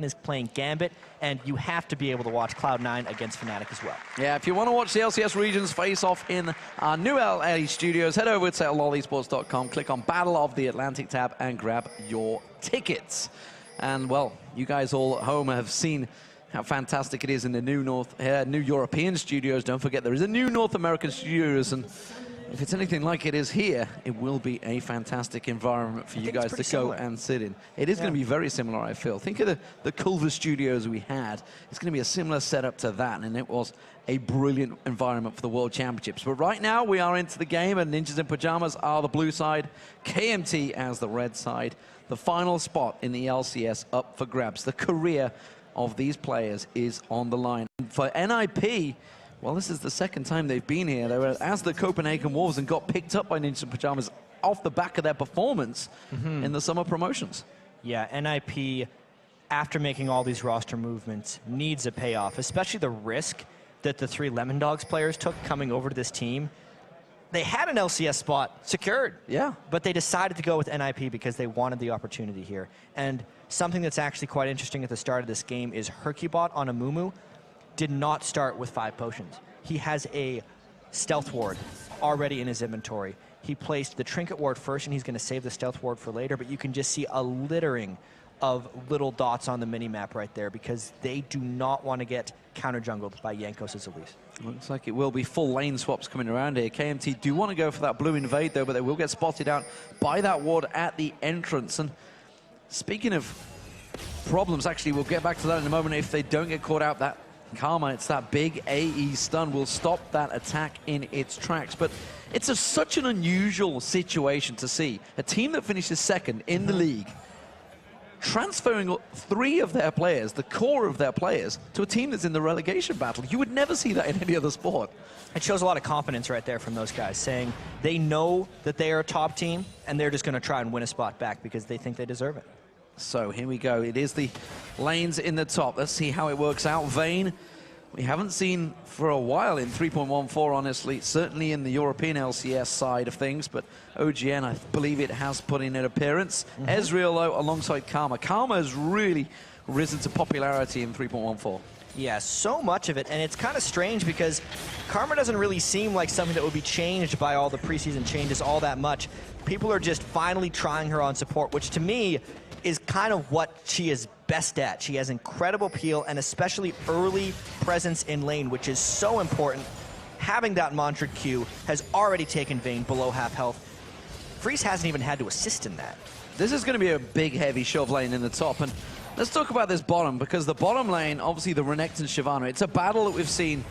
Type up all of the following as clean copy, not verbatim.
is playing Gambit, and you have to be able to watch Cloud9 against Fnatic as well. Yeah, if you want to watch the LCS regions face off in our new LA studios, head over to lolesports.com, click on Battle of the Atlantic tab, and grab your tickets. And, well, you guys all at home have seen how fantastic it is in the new European studios. Don't forget, there is a new North American studios, and if it's anything like it is here, it will be a fantastic environment for you guys to go and sit in. It is going to be very similar, I feel. Think of the Culver studios we had. It's going to be a similar setup to that, and it was a brilliant environment for the World Championships. But right now, we are into the game, and Ninjas in Pyjamas are the blue side, KMT as the red side. The final spot in the LCS up for grabs. The career of these players is on the line. For NiP, well, this is the second time they've been here. They were as the Copenhagen Wolves and got picked up by Ninjas in Pyjamas off the back of their performance in the summer promotions. Yeah, NiP, after making all these roster movements, needs a payoff, especially the risk that the 3 Lemon Dogs players took coming over to this team. They had an LCS spot secured, but they decided to go with NiP because they wanted the opportunity here. And something that's actually quite interesting at the start of this game is Hercubot on Amumu did not start with 5 potions. He has a stealth ward already in his inventory. He placed the trinket ward first, and he's going to save the stealth ward for later, but you can just see a littering of little dots on the minimap right there because they do not want to get counter-jungled by Jankos' Elise. Looks like it will be full lane swaps coming around here. KMT do want to go for that blue invade, though, but they will get spotted out by that ward at the entrance. And speaking of problems, actually, we'll get back to that in a moment. If they don't get caught out, that Karma, it's that big AE stun will stop that attack in its tracks. But it's such an unusual situation to see. A team that finishes second in the league transferring 3 of their players, the core of their players, to a team that's in the relegation battle. You would never see that in any other sport. It shows a lot of confidence right there from those guys, saying they know that they are a top team, and they're just going to try and win a spot back because they think they deserve it. So here we go. It is the lanes in the top. Let's see how it works out. Vayne, we haven't seen for a while in 3.14, honestly. Certainly in the European LCS side of things, but OGN, I believe it has put in an appearance. Ezreal, though, alongside Karma. Karma has really risen to popularity in 3.14. Yeah, so much of it, and it's kind of strange because Karma doesn't really seem like something that would be changed by all the preseason changes all that much. People are just finally trying her on support, which to me is kind of what she is best at. She has incredible peel and especially early presence in lane, which is so important. Having that mantra Q has already taken Vayne below half health. Freeze hasn't even had to assist in that. This is going to be a big, heavy shove lane in the top, and let's talk about this bottom, because the bottom lane, obviously the Renekton Shyvana, it's a battle that we've seen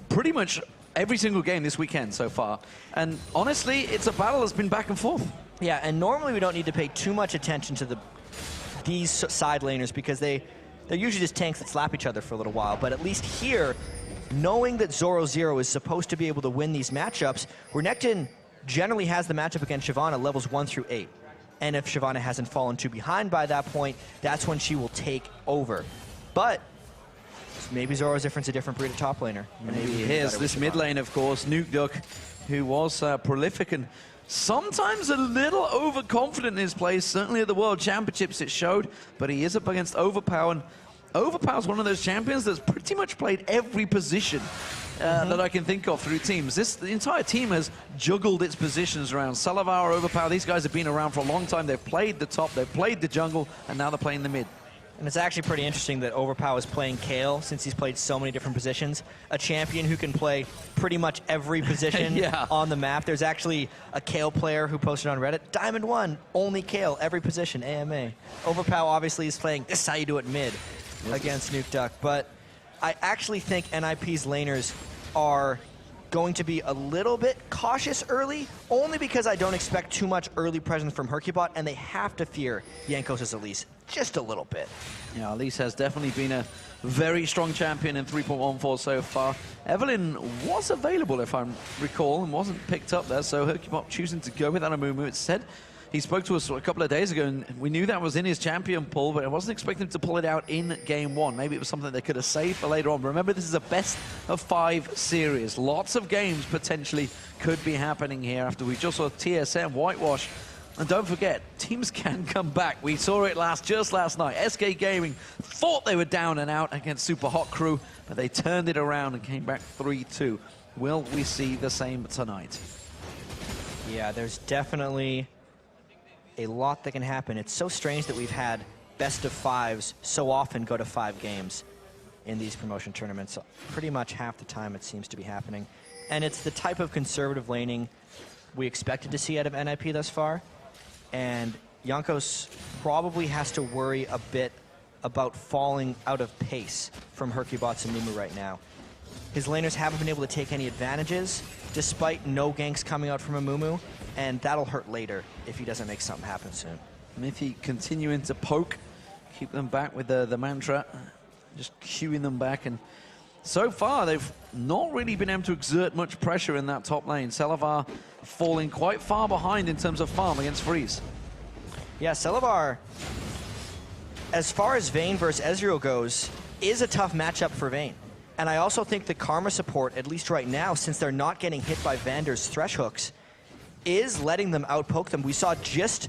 pretty much every single game this weekend so far. And honestly, it's a battle that's been back and forth. Yeah, and normally we don't need to pay too much attention to these side laners because they're usually just tanks that slap each other for a little while. But at least here, knowing that Zoro Zero is supposed to be able to win these matchups, Renekton generally has the matchup against Shyvana levels 1 through 8. And if Shyvana hasn't fallen too behind by that point, that's when she will take over. But maybe Zoro's a different breed of top laner. Maybe he is. This mid lane, of course, Nuke, who was prolific and sometimes a little overconfident in his plays. Certainly at the World Championships it showed, but he is up against Overpower, and Overpower's one of those champions that's pretty much played every position that I can think of through teams. The entire team has juggled its positions around. Salavar, Overpower, these guys have been around for a long time. They've played the top, they've played the jungle, and now they're playing the mid. And it's actually pretty interesting that Overpower is playing Kayle since he's played so many different positions. A champion who can play pretty much every position on the map. There's actually a Kayle player who posted on Reddit, Diamond 1, only Kayle, every position, AMA. Overpower obviously is playing, this is how you do it mid against Nuke Duck. But I actually think NiP's laners are going to be a little bit cautious early, only because I don't expect too much early presence from Hercubot, and they have to fear Jankos' Elise just a little bit. Yeah, Elise has definitely been a very strong champion in 3.14 so far. Evelyn was available, if I recall, and wasn't picked up there, so Hercubot choosing to go with Anamumu. It said he spoke to us a couple of days ago, and we knew that was in his champion pool, but I wasn't expecting him to pull it out in game 1. Maybe it was something they could have saved for later on. But remember, this is a best-of-5 series. Lots of games potentially could be happening here after we just saw TSM whitewash And don't forget, teams can come back. We saw it just last night. SK Gaming thought they were down and out against Super Hot Crew, but they turned it around and came back 3-2. Will we see the same tonight? Yeah, there's definitely a lot that can happen. It's so strange that we've had best of fives so often go to 5 games in these promotion tournaments. Pretty much half the time it seems to be happening. And it's the type of conservative laning we expected to see out of NiP thus far. And Jankos probably has to worry a bit about falling out of pace from Hercubots and Mumu right now. His laners haven't been able to take any advantages, despite no ganks coming out from a Mumu, and that'll hurt later if he doesn't make something happen soon. Miffy continuing to poke, keep them back with the mantra, just queuing them back, and so far they've not really been able to exert much pressure in that top lane. Selavar falling quite far behind in terms of farm against Freeze. Yeah, Selavar, as far as Vayne versus Ezreal goes, is a tough matchup for Vayne. And I also think the Karma support, at least right now, since they're not getting hit by Vander's thresh hooks, is letting them outpoke them. We saw just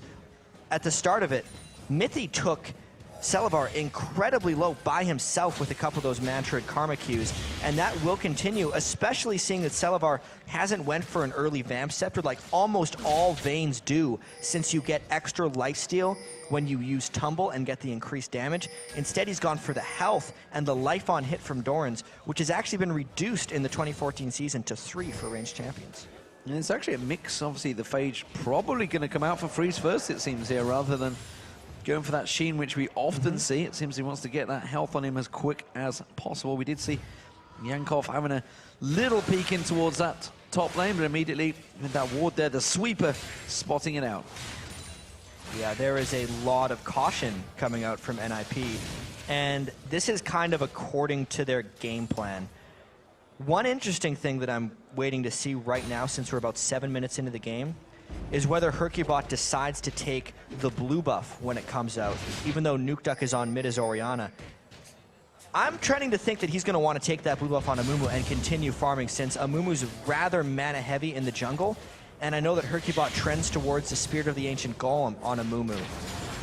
at the start of it, Mithy took Selavar incredibly low by himself with a couple of those Mantra and Karma Qs, and that will continue, especially seeing that Selavar hasn't went for an early Vamp Scepter like almost all Vaynes do, since you get extra lifesteal when you use Tumble and get the increased damage. Instead, he's gone for the health and the life on hit from Doran's, which has actually been reduced in the 2014 season to 3 for ranged champions. And it's actually a mix. Obviously, the Phage probably going to come out for Freeze first, it seems here, rather than going for that Sheen, which we often see. It seems he wants to get that health on him as quick as possible. We did see Yankov having a little peek in towards that top lane, but immediately with that ward there, the sweeper spotting it out. Yeah, there is a lot of caution coming out from NiP, and this is kind of according to their game plan. One interesting thing that I'm waiting to see right now, since we're about 7 minutes into the game, is whether Hercubot decides to take the blue buff when it comes out, even though Nukeduck is on mid as Orianna. I'm trending to think that he's going to want to take that blue buff on Amumu and continue farming, since Amumu's rather mana heavy in the jungle, and I know that Hercubot trends towards the Spirit of the Ancient Golem on Amumu,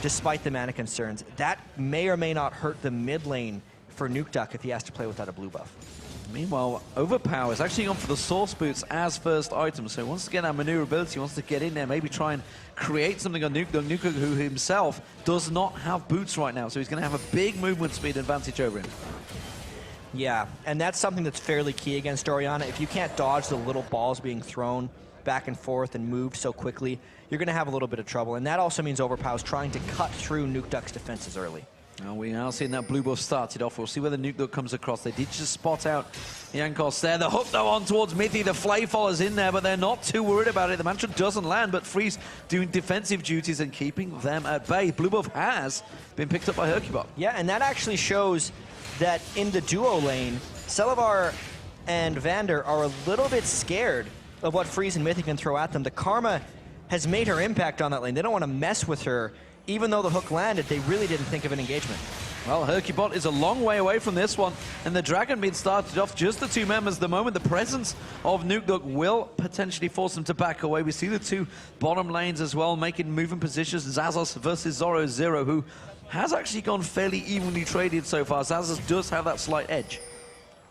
despite the mana concerns. That may or may not hurt the mid lane for Nukeduck if he has to play without a blue buff. Meanwhile, Overpower is actually gone for the Source Boots as first item, so he wants to get that maneuverability, he wants to get in there, maybe try and create something on Nukeduck. Nukeduck, who himself does not have boots right now, so he's going to have a big movement speed advantage over him. Yeah, and that's something that's fairly key against Orianna. If you can't dodge the little balls being thrown back and forth and moved so quickly, you're going to have a little bit of trouble, and that also means Overpower's trying to cut through Nukeduck's defenses early. Well, we now seeing that blue buff started off. We'll see where the Nukeduck comes across. They did just spot out Jankos there. The hook, though, on towards Mithy. The Flay follows in there, but they're not too worried about it. The Mantra doesn't land, but Freeze doing defensive duties and keeping them at bay. Blue buff has been picked up by Hercubot. Yeah, and that actually shows that in the duo lane, Selavar and Vander are a little bit scared of what Freeze and Mithy can throw at them. The Karma has made her impact on that lane. They don't want to mess with her. Even though the hook landed, they really didn't think of an engagement. Well, Hercubot is a long way away from this one, and the Dragon Beat started off just the 2 members. The moment the presence of Nukeduck will potentially force them to back away. We see the 2 bottom lanes as well, making moving positions. Zazos versus Zoro, who has actually gone fairly evenly traded so far. Zazos does have that slight edge.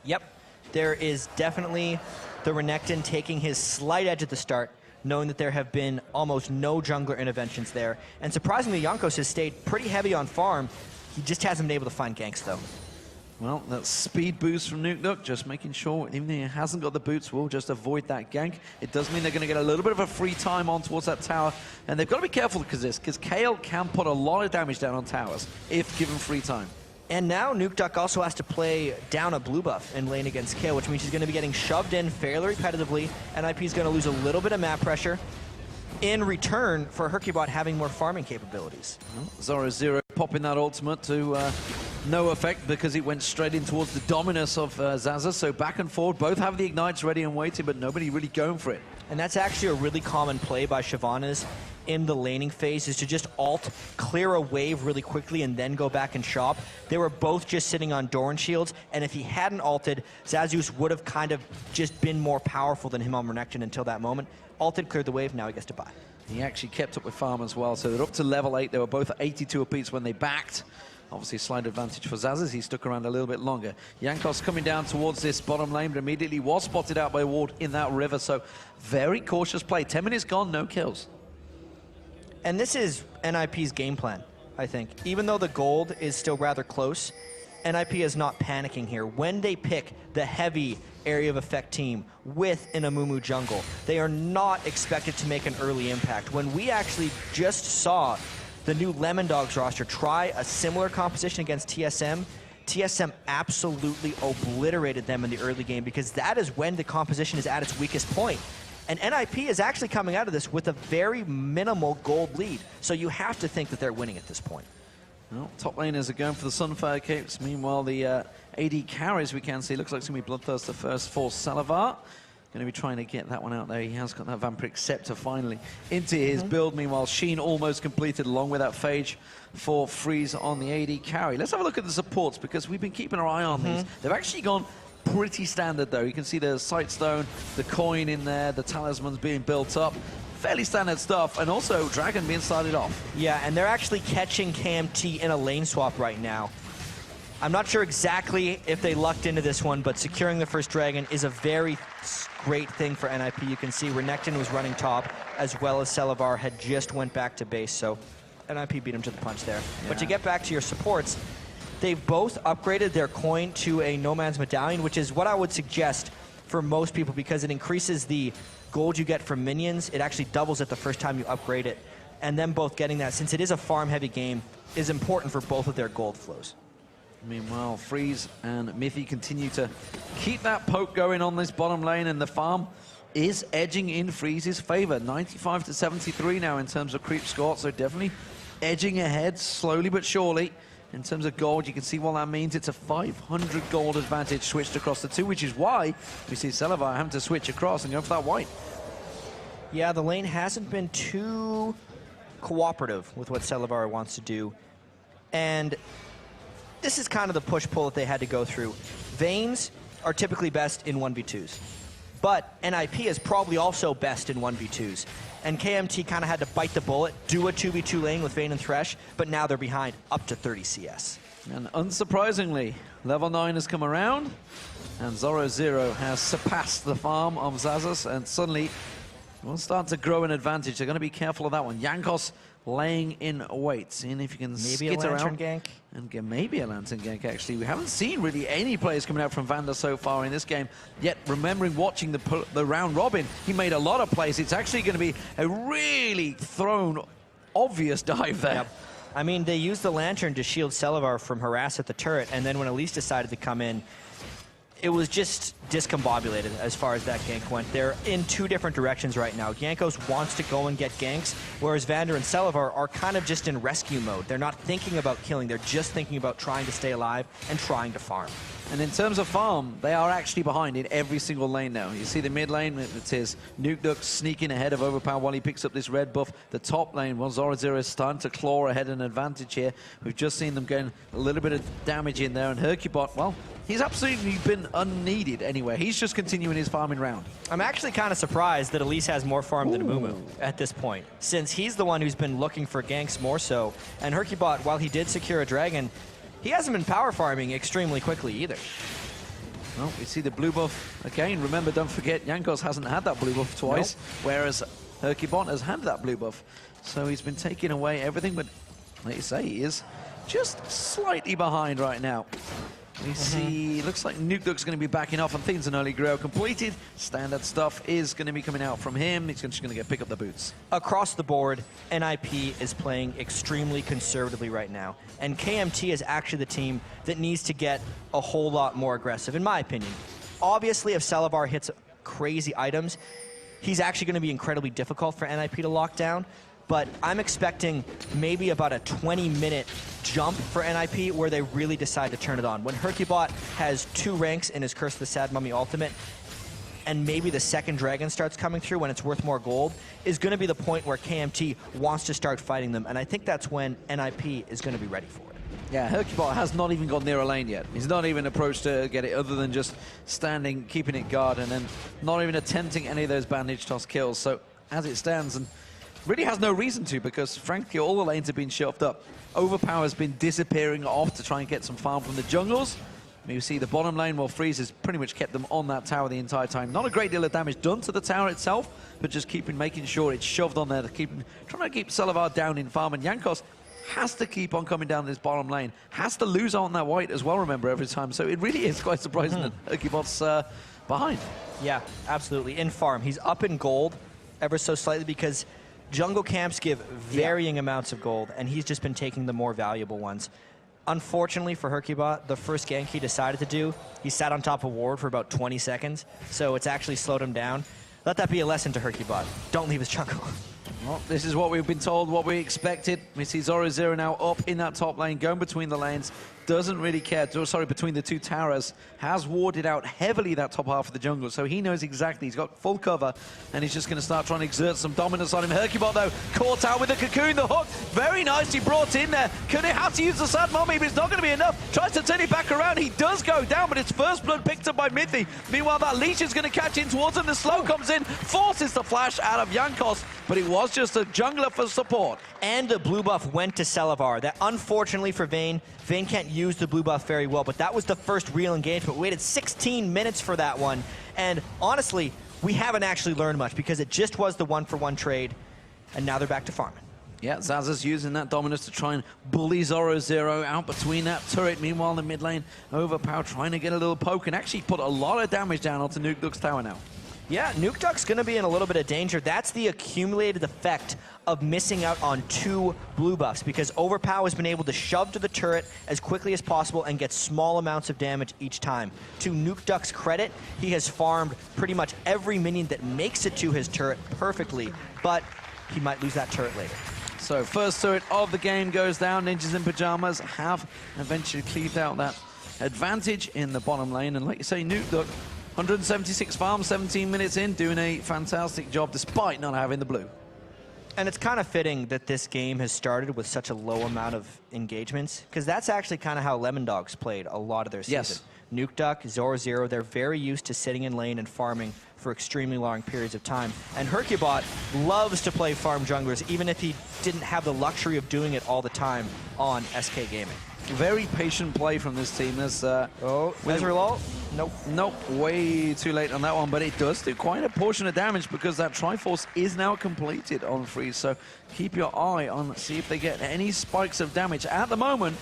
Yep, there is definitely the Renekton taking his slight edge at the start, knowing that there have been almost no jungler interventions there. And surprisingly, Jankos has stayed pretty heavy on farm. He just hasn't been able to find ganks, though. Well, that speed boost from Nukeduck, just making sure, even though he hasn't got the boots, will just avoid that gank. It does mean they're going to get a little bit of a free time on towards that tower. And they've got to be careful because Kayle can put a lot of damage down on towers if given free time. And now Nukeduck also has to play down a blue buff in lane against Kayle, which means he's going to be getting shoved in fairly repetitively. NiP is going to lose a little bit of map pressure in return for Hercubot having more farming capabilities. Well, Zoro popping that ultimate to no effect because it went straight in towards the Dominus of Zaza. So back and forward, both have the ignites ready and waiting, but nobody really going for it. And that's actually a really common play by Shyvana's in the laning phase is to just ult, clear a wave really quickly, and then go back and shop. They were both just sitting on Doran shields, and if he hadn't ulted, Xaxus would have kind of just been more powerful than him on Renekton until that moment. Ulted, cleared the wave, now he gets to buy. He actually kept up with Farm as well, so they're up to level 8. They were both at 82 apiece when they backed. Obviously, slight advantage for Xaxus. He stuck around a little bit longer. Jankos coming down towards this bottom lane, but immediately was spotted out by Ward in that river, so very cautious play. 10 minutes gone, no kills. And this is NiP's game plan, I think. Even though the gold is still rather close, NiP is not panicking here. When they pick the heavy area of effect team with an Amumu jungle, they are not expected to make an early impact. When we actually just saw the new Lemondogs roster try a similar composition against TSM, TSM absolutely obliterated them in the early game because that is when the composition is at its weakest point. And NiP is actually coming out of this with a very minimal gold lead. So you have to think that they're winning at this point. Well, top laners are going for the Sunfire Capes. Meanwhile, the AD carries, we can see, looks like it's going to be Bloodthirster first for Salavar. Going to be trying to get that one out there. He has got that Vampiric Scepter finally into his build. Meanwhile, Sheen almost completed along with that Phage for Freeze on the AD carry. Let's have a look at the supports because we've been keeping our eye on these. They've actually gone pretty standard though. You can see the Sightstone, the coin in there, the talismans being built up. Fairly standard stuff, and also Dragon being started off. Yeah, and they're actually catching KMT in a lane swap right now. I'm not sure exactly if they lucked into this one, but securing the first Dragon is a very great thing for NiP. You can see Renekton was running top, as well as Salavar had just went back to base, so NiP beat him to the punch there. Yeah. But to get back to your supports, they've both upgraded their coin to a No Man's Medallion, which is what I would suggest for most people because it increases the gold you get from minions. It actually doubles it the first time you upgrade it. And them both getting that, since it is a farm-heavy game, is important for both of their gold flows. Meanwhile, Freeze and Mithy continue to keep that poke going on this bottom lane, and the farm is edging in Freeze's favor. 95 to 73 now in terms of creep score, so definitely edging ahead slowly but surely. In terms of gold, you can see what that means. It's a 500 gold advantage switched across the two, which is why we see Salavar having to switch across and go for that white. Yeah, the lane hasn't been too cooperative with what Salavar wants to do. And this is kind of the push-pull that they had to go through. Vaynes are typically best in 1v2s. But NiP is probably also best in 1v2s. And KMT kind of had to bite the bullet, do a 2v2 lane with Vayne and Thresh, but now they're behind up to 30 CS. And unsurprisingly, level 9 has come around, and Zoro Zero has surpassed the farm of Xaxus, and suddenly will start to grow an advantage. They're going to be careful of that one. Jankos laying in wait, seeing if you can skit around gank. And get maybe a lantern gank, actually. We haven't seen really any players coming out from Vander so far in this game, yet remembering watching the round robin, he made a lot of plays. It's actually going to be a really thrown obvious dive there. Yep. I mean, they used the lantern to shield Salavar from harass at the turret, and then when Elise decided to come in, it was just discombobulated as far as that gank went. They're in two different directions right now. Jankos wants to go and get ganks, whereas Vander and Salavar are kind of just in rescue mode. They're not thinking about killing, they're just thinking about trying to stay alive and trying to farm. And in terms of farm, they are actually behind in every single lane now. You see the mid lane, it says Nuke Duck sneaking ahead of Overpower while he picks up this red buff. The top lane, well, Zoro Zero is starting to claw ahead an advantage here. We've just seen them getting a little bit of damage in there, and Hercubot, well, he's absolutely been unneeded anyway. He's just continuing his farming round. I'm actually kind of surprised that Elise has more farm than Amumu at this point, since he's the one who's been looking for ganks more so. And Hercubot, while he did secure a dragon, he hasn't been power farming extremely quickly either. Well, we see the blue buff again. Remember, don't forget, Jankos hasn't had that blue buff twice, whereas Hercubot has had that blue buff. So he's been taking away everything, but like you say, he is just slightly behind right now. We see, looks like Nuke Duck's going to be backing off, and things an early grow completed. Standard stuff is going to be coming out from him. He's just going to pick up the boots. Across the board, NiP is playing extremely conservatively right now. And KMT is actually the team that needs to get a whole lot more aggressive, in my opinion. Obviously, if Salavar hits crazy items, he's actually going to be incredibly difficult for NiP to lock down. But I'm expecting maybe about a 20-minute jump for NiP where they really decide to turn it on. When Hercubot has 2 ranks in his Curse of the Sad Mummy ultimate, and maybe the second dragon starts coming through when it's worth more gold, is going to be the point where KMT wants to start fighting them. And I think that's when NiP is going to be ready for it. Yeah, Hercubot has not even gone near a lane yet. He's not even approached to get it other than just standing, keeping it guard, and then not even attempting any of those bandage toss kills. So as it stands, and really has no reason to, because frankly all the lanes have been shoved up. Overpower has been disappearing off to try and get some farm from the jungles. You see the bottom lane, while Freeze has pretty much kept them on that tower the entire time. Not a great deal of damage done to the tower itself, but just making sure it's shoved on there to trying to keep Selavar down in farm. And Jankos has to keep on coming down this bottom lane, has to lose on that white as well, remember, every time. So it really is quite surprising that Hercubot's behind. Yeah, absolutely. In farm, he's up in gold ever so slightly because jungle camps give varying amounts of gold, and he's just been taking the more valuable ones. Unfortunately for Hercubot, the first gank he decided to do, he sat on top of ward for about 20 seconds, so it's actually slowed him down. Let that be a lesson to Hercubot. Don't leave his jungle. Well, this is what we've been told, what we expected. We see Zoro now up in that top lane, going between the lanes. Doesn't really care, sorry, between the two towers. Has warded out heavily that top half of the jungle, so he knows exactly. He's got full cover, and he's just going to start trying to exert some dominance on him. Hercubot, though, caught out with the cocoon, the hook. Very nicely brought in there. Could it have to use the sad mommy, but it's not going to be enough. Tries to turn it back around. He does go down, but it's first blood picked up by Mithy. Meanwhile, that leash is going to catch in towards him. The slow comes in, forces the flash out of Jankos, but it was just a jungler for support. And the blue buff went to Selavar. That, unfortunately for Vayne can't use the blue buff very well, but that was the first real engagement. We waited 16 minutes for that one, and honestly, we haven't actually learned much because it just was the one-for-one trade, and now they're back to farming. Yeah, Zaza's using that dominance to try and bully Zoro out between that turret. Meanwhile, in the mid lane, Overpower trying to get a little poke and actually put a lot of damage down onto Nukeduck's tower now. Yeah, Nukeduck's going to be in a little bit of danger. That's the accumulated effect of missing out on 2 blue buffs, because Overpower has been able to shove to the turret as quickly as possible and get small amounts of damage each time. To Nukeduck's credit, he has farmed pretty much every minion that makes it to his turret perfectly, but he might lose that turret later. So first turret of the game goes down. Ninjas in Pyjamas have eventually cleaved out that advantage in the bottom lane, and like you say, Nukeduck, 176 farms, 17 minutes in, doing a fantastic job despite not having the blue. And it's kind of fitting that this game has started with such a low amount of engagements, because that's actually kind of how Lemondogs played a lot of their season. Yes. Nukeduck, Zoro, they're very used to sitting in lane and farming for extremely long periods of time. And Hercubot loves to play farm junglers, even if he didn't have the luxury of doing it all the time on SK Gaming. Very patient play from this team. There's Ezreal? Nope, way too late on that one, but it does do quite a portion of damage because that Triforce is now completed on Freeze. So keep your eye on, see if they get any spikes of damage. At the moment,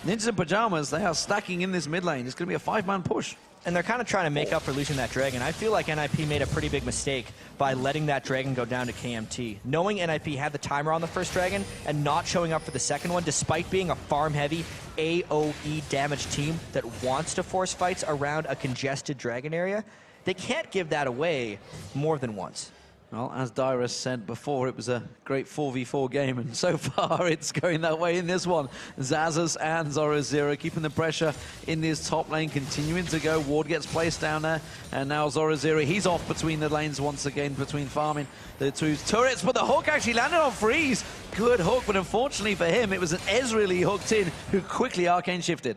Ninjas in Pyjamas, they are stacking in this mid lane. It's going to be a 5-man push. And they're kind of trying to make up for losing that dragon. I feel like NiP made a pretty big mistake by letting that dragon go down to KMT. Knowing NiP had the timer on the first dragon and not showing up for the second one, despite being a farm-heavy AoE damage team that wants to force fights around a congested dragon area, they can't give that away more than once. Well, as Dyrus said before, it was a great 4v4 game, and so far it's going that way in this one. Zazas and Zoro keeping the pressure in this top lane, continuing to go. Ward gets placed down there, and now Zoro, he's off between the lanes once again, between farming the two turrets, but the hook actually landed on Freeze. Good hook, but unfortunately for him, it was an Ezreal he hooked in, who quickly arcane shifted.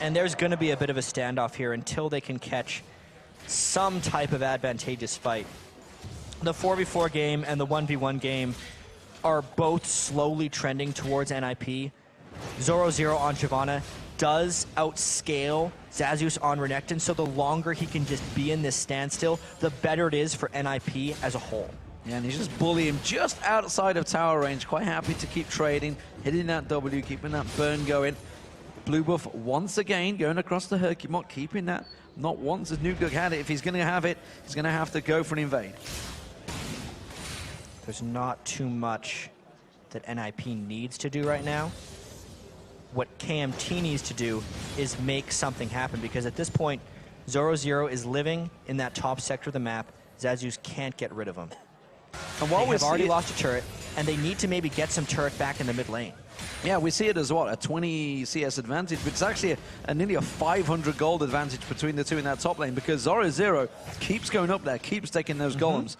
And there's going to be a bit of a standoff here until they can catch some type of advantageous fight. The 4v4 game and the 1v1 game are both slowly trending towards NiP. Zoro on Shyvana does outscale Zazus on Renekton, so the longer he can just be in this standstill, the better it is for NiP as a whole. Yeah, and he's just bullying him just outside of tower range. Quite happy to keep trading, hitting that W, keeping that burn going. Blue buff once again going across the Hercubot, keeping that. Not once has Nukeduck had it. If he's going to have it, he's going to have to go for an invade. There's not too much that NiP needs to do right now. What KMT needs to do is make something happen, because at this point, Zoro is living in that top sector of the map. Zazus can't get rid of him. And while we've already lost a turret, and they need to maybe get some turret back in the mid lane. Yeah, we see it as what, a 20 CS advantage, but it's actually nearly a 500 gold advantage between the two in that top lane, because Zoro keeps going up there, keeps taking those golems.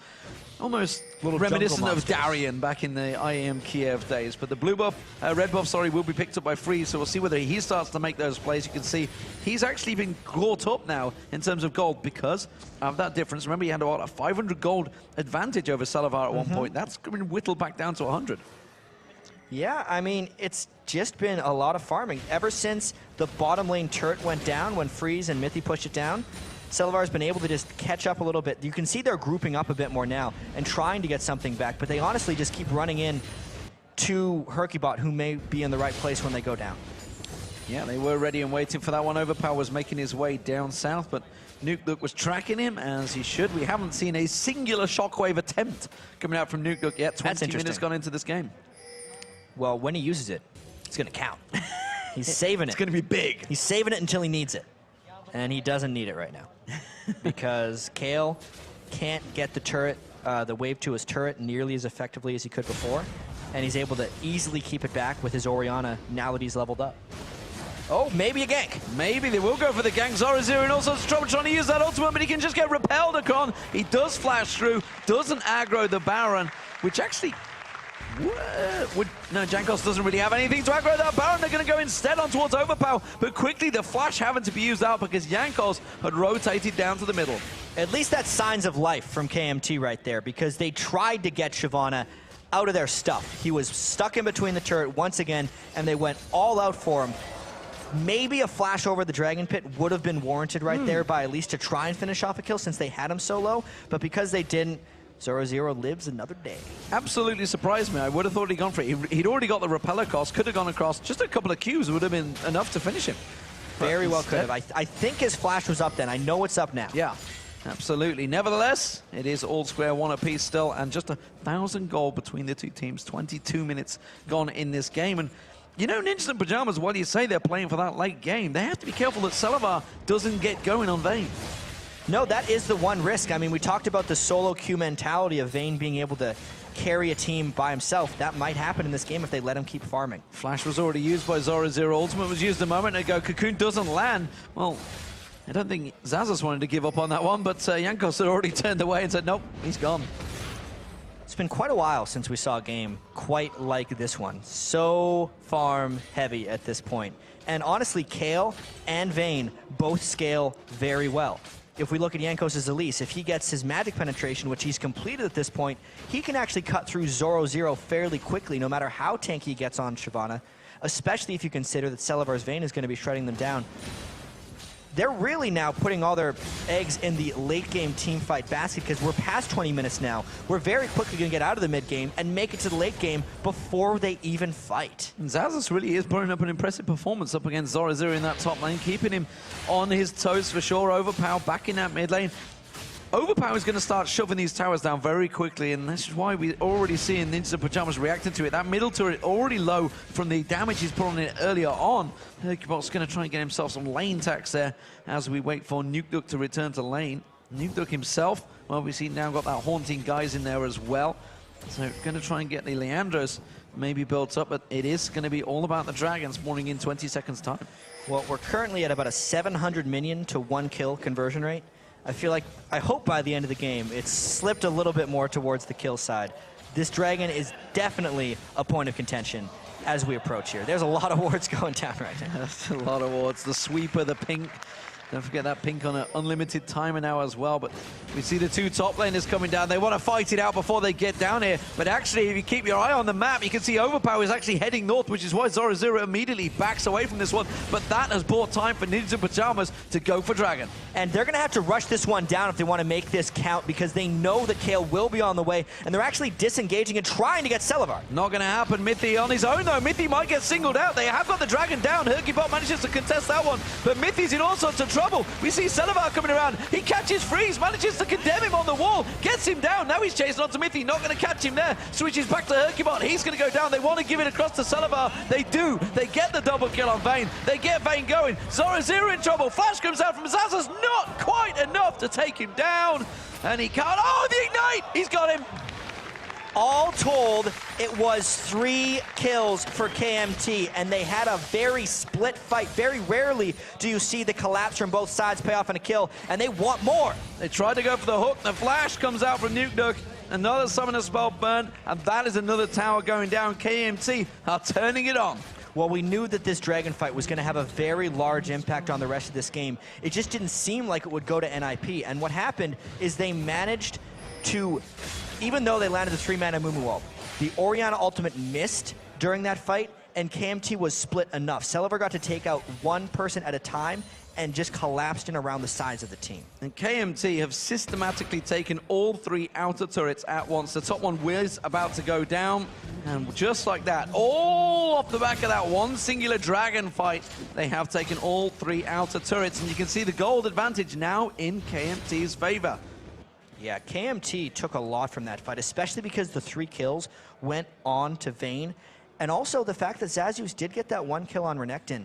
Almost reminiscent of Darien back in the IAM Kiev days. But the blue buff, red buff, sorry, will be picked up by Freeze, so we'll see whether he starts to make those plays. You can see he's actually been caught up now in terms of gold because of that difference. Remember, he had a 500 gold advantage over Selavar at one point. That's been whittled back down to 100. Yeah, I mean, it's just been a lot of farming. Ever since the bottom lane turret went down when Freeze and Mithy pushed it down, Selavar's been able to just catch up a little bit. You can see they're grouping up a bit more now and trying to get something back, but they honestly just keep running in to Hercubot, who may be in the right place when they go down. Yeah, they were ready and waiting for that one. Overpower was making his way down south, but Nukeduck was tracking him, as he should. We haven't seen a singular shockwave attempt coming out from Nukeduck yet. 20 minutes gone into this game. Well, when he uses it, it's going to count. He's saving it. It's going to be big. He's saving it until he needs it. And he doesn't need it right now. Because Kale can't get the turret, the wave to his turret nearly as effectively as he could before. And he's able to easily keep it back with his Orianna now that he's leveled up. Oh, maybe a gank. Maybe they will go for the gank. Zoro in all sorts of trouble trying to use that ultimate, but he can just get repelled across. He does flash through, doesn't aggro the Baron, which actually... No, Jankos doesn't really have anything to aggro that Baron. They're going to go instead on towards Overpower, but quickly the flash having to be used out because Jankos had rotated down to the middle. At least that's signs of life from KMT right there, because they tried to get Shyvana out of their stuff. He was stuck in between the turret once again, and they went all out for him. Maybe a flash over the Dragon Pit would have been warranted right there by at least to try and finish off a kill since they had him so low, but because they didn't, Zoro lives another day. Absolutely surprised me. I would have thought he'd gone for it. He'd already got the repeller cost, could have gone across. Just a couple of Qs would have been enough to finish him. Very well could have. I think his flash was up then. I know it's up now. Yeah, absolutely. Nevertheless, it is all square one apiece still, and just 1,000 gold between the two teams. 22 minutes gone in this game. And you know, Ninjas and Pyjamas, while you say they're playing for that late game, they have to be careful that Selavar doesn't get going on Vayne. No, that is the one risk. I mean, we talked about the solo queue mentality of Vayne being able to carry a team by himself. That might happen in this game if they let him keep farming. Flash was already used by Zoro. Ultimate was used a moment ago. Cocoon doesn't land. Well, I don't think Zazas wanted to give up on that one, but Jankos had already turned away and said, nope, he's gone. It's been quite a while since we saw a game quite like this one. So farm heavy at this point. And honestly, Kale and Vayne both scale very well. If we look at Jankos' Elise, if he gets his magic penetration, which he's completed at this point, he can actually cut through Zoro fairly quickly, no matter how tanky he gets on Shyvana, especially if you consider that Selavar's Vayne is going to be shredding them down. They're really now putting all their eggs in the late game team fight basket because we're past 20 minutes now. We're very quickly going to get out of the mid game and make it to the late game before they even fight. And Zazas really is putting up an impressive performance up against Zoro in that top lane, keeping him on his toes for sure. Overpower back in that mid lane. Overpower is going to start shoving these towers down very quickly, and that's why we're already seeing Ninjas and Pyjamas reacting to it. That middle turret already low from the damage he's put on it earlier on. Hercubot's going to try and get himself some lane tax there as we wait for Nukeduck to return to lane. Nukeduck himself, well, we see now got that Haunting guys in there as well. So going to try and get the Leandros maybe built up, but it is going to be all about the Dragons spawning in 20 seconds time. Well, we're currently at about a 700 minion to 1 kill conversion rate. I feel like, I hope by the end of the game, it's slipped a little bit more towards the kill side. This Dragon is definitely a point of contention as we approach here. There's a lot of wards going down right now. That's a lot of wards. The sweeper, the pink. Don't forget that pink on an unlimited timer now as well. But we see the two top laners coming down. They want to fight it out before they get down here. But actually, if you keep your eye on the map, you can see Overpower is actually heading north, which is why Zoro immediately backs away from this one. But that has bought time for Ninjas and Pyjamas to go for Dragon. And they're going to have to rush this one down if they want to make this count, because they know that Kale will be on the way, and they're actually disengaging and trying to get Selavar. Not going to happen. Mithy on his own, though. Mithy might get singled out. They have got the Dragon down. Hercubot manages to contest that one, but Mithy's in all sorts of trouble. We see Selavar coming around. He catches Freeze, manages to condemn him on the wall, gets him down. Now he's chasing onto Mithy, not going to catch him there. Switches back to Hercubot. He's going to go down. They want to give it across to Selavar. They do. They get the double kill on Vayne. They get Vayne going. Zoro in trouble. Flash comes out from Zazas. Not quite enough to take him down. And he can't. Oh, the Ignite! He's got him. All told, it was 3 kills for KMT, and they had a very split fight. Very rarely do you see the collapse from both sides pay off in a kill, and they want more. They tried to go for the hook. The flash comes out from Nuke. Another summoner spell burn, and that is another tower going down. KMT are turning it on. Well, we knew that this Dragon fight was going to have a very large impact on the rest of this game. It just didn't seem like it would go to NiP. And what happened is they managed to, even though they landed the 3-mana Mumu ult, the Orianna ultimate missed during that fight, and KMT was split enough. Celaver got to take out one person at a time and just collapsed in around the sides of the team. And KMT have systematically taken all 3 outer turrets at once. The top one was about to go down, and just like that, all off the back of that one singular Dragon fight, they have taken all 3 outer turrets, and you can see the gold advantage now in KMT's favor. Yeah, KMT took a lot from that fight, especially because the 3 kills went on to Vayne, and also the fact that Zazuz did get that 1 kill on Renekton.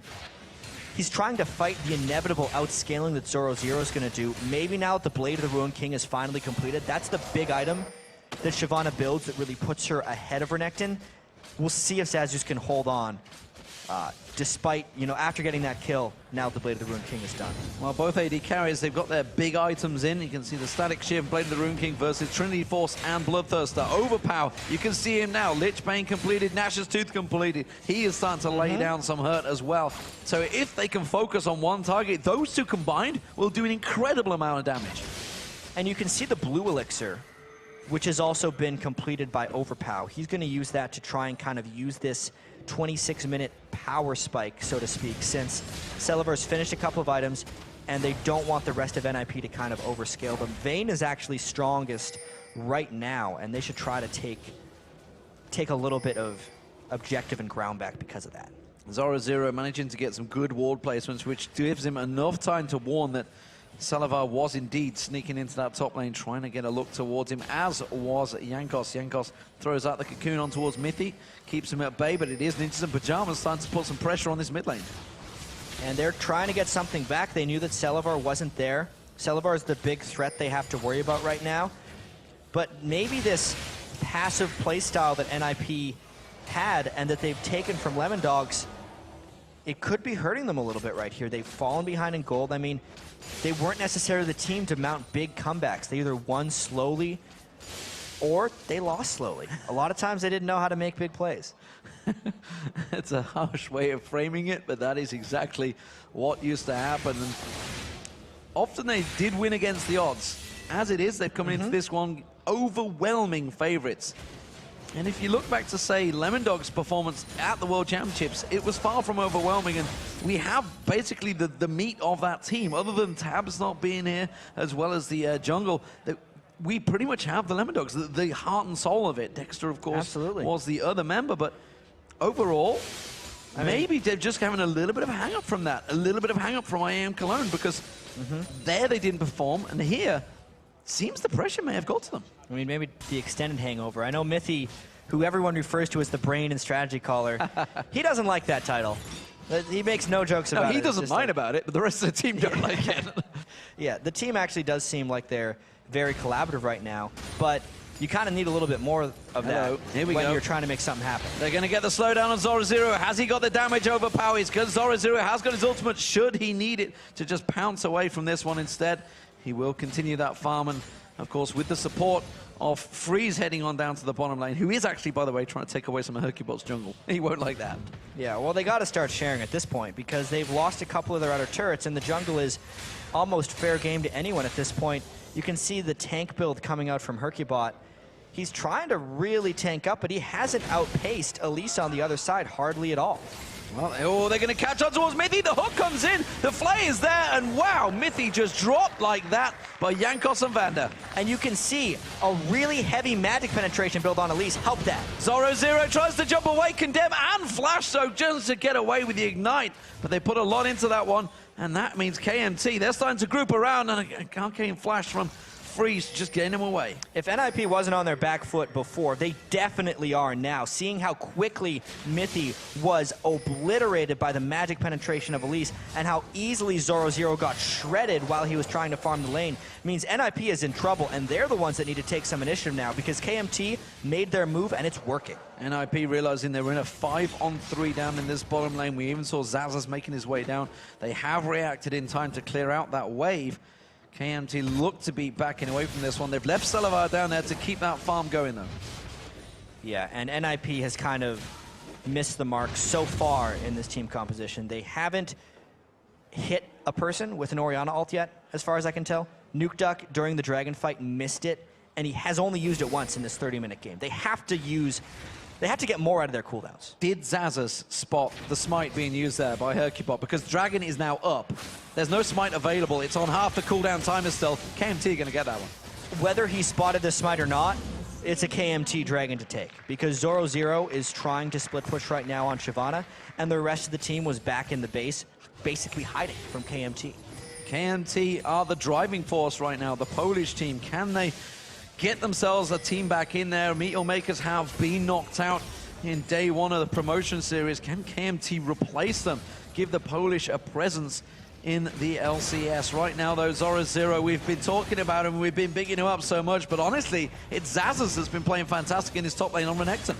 He's trying to fight the inevitable outscaling that Zoro Zero is going to do. Maybe now that the Blade of the Ruined King is finally completed, that's the big item that Shyvana builds that really puts her ahead of Renekton. We'll see if Zazuz can hold on, despite, you know, after getting that kill, now the Blade of the Ruined King is done. Well, both AD carries, they've got their big items in. You can see the Static Shiv, Blade of the Ruined King versus Trinity Force and Bloodthirster. Overpower, you can see him now. Lich Bane completed, Nash's Tooth completed. He is starting to lay down some hurt as well. So if they can focus on one target, those two combined will do an incredible amount of damage. And you can see the blue elixir, which has also been completed by Overpow. He's going to use that to try and kind of use this 26-minute power spike, so to speak, since Celaver's finished a couple of items and they don't want the rest of NiP to kind of overscale them. Vayne is actually strongest right now, and they should try to take a little bit of objective and ground back because of that. Zoro Zero managing to get some good ward placements, which gives him enough time to warn that Celaver was indeed sneaking into that top lane, trying to get a look towards him, as was Jankos. Jankos throws out the cocoon on towards Mithy, keeps him at bay, but it is Ninjas and Pyjamas starting to put some pressure on this mid lane. And they're trying to get something back. They knew that Celaver wasn't there. Celaver is the big threat they have to worry about right now. But maybe this passive playstyle that NiP had and that they've taken from Lemon Dogs, it could be hurting them a little bit right here. They've fallen behind in gold. I mean, they weren't necessarily the team to mount big comebacks. They either won slowly or they lost slowly. A lot of times they didn't know how to make big plays. It's a harsh way of framing it, but that is exactly what used to happen. And often they did win against the odds. As it is, they've come into this one overwhelming favorites. And if you look back to, say, Lemon Dog's performance at the World Championships, it was far from overwhelming, and we have basically the meat of that team. Other than Tabs not being here, as well as the jungle, we pretty much have the Lemon Dogs, the heart and soul of it. Dexter, of course, was the other member, but overall, maybe they're just having a little bit of a hang-up from that, a little bit of a hang-up from IAM Cologne, because there they didn't perform, and here, seems the pressure may have got to them. I mean, maybe the extended hangover. I know Mithy, who everyone refers to as the brain and strategy caller, he doesn't like that title. He makes no jokes about it. No, he doesn't mind about it, but the rest of the team don't like it. Yeah, the team actually does seem like they're very collaborative right now, but you kind of need a little bit more of that when you're trying to make something happen. They're going to get the slowdown on Zoro Zero. Has he got the damage overpower? Because Zoro Zero has got his ultimate, should he need it, to just pounce away from this one instead. He will continue that farm, and of course with the support of Freeze heading on down to the bottom lane, who is actually, by the way, trying to take away some of Hercubot's jungle. He won't like that. Yeah, well, they got to start sharing at this point because they've lost a couple of their outer turrets, and the jungle is almost fair game to anyone at this point. You can see the tank build coming out from Hercubot. He's trying to really tank up, but he hasn't outpaced Elise on the other side hardly at all. Well, they're going to catch on towards Mithy. The hook comes in. The flay is there. And wow, Mithy just dropped like that by Jankos and Vander. And you can see a really heavy magic penetration build on Elise. Help that. Zoro Zero tries to jump away, condemn and flash, so just to get away with the ignite. But they put a lot into that one. And that means KMT, they're starting to group around. And a Arcane Flash from Freeze just getting him away. If NiP wasn't on their back foot before, they definitely are now. Seeing how quickly Mithy was obliterated by the magic penetration of Elise and how easily Zoro got shredded while he was trying to farm the lane means NiP is in trouble, and they're the ones that need to take some initiative now because KMT made their move and it's working. NiP realizing they were in a 5-on-3 down in this bottom lane. We even saw Zazas making his way down. They have reacted in time to clear out that wave. KMT look to be backing away from this one. They've left Selavar down there to keep that farm going, though. Yeah, and NiP has kind of missed the mark so far in this team composition. They haven't hit a person with an Orianna ult yet, as far as I can tell. Nuke Duck, during the Dragon fight, missed it, and he has only used it once in this 30-minute game. They have to get more out of their cooldowns. Did Zazas spot the smite being used there by Hercubot? Because Dragon is now up. There's no smite available. It's on half the cooldown timer still. KMT going to get that one. Whether he spotted the smite or not, it's a KMT Dragon to take. Because Zoro is trying to split push right now on Shyvana, and the rest of the team was back in the base, basically hiding from KMT. KMT are the driving force right now. The Polish team, can they get themselves a team back in there? Meteor Makers have been knocked out in day one of the promotion series. Can KMT replace them? Give the Polish a presence in the LCS. Right now, though, Zoro, we've been talking about him, we've been bigging him up so much, but honestly, it's Zazas that's been playing fantastic in his top lane on Renekton.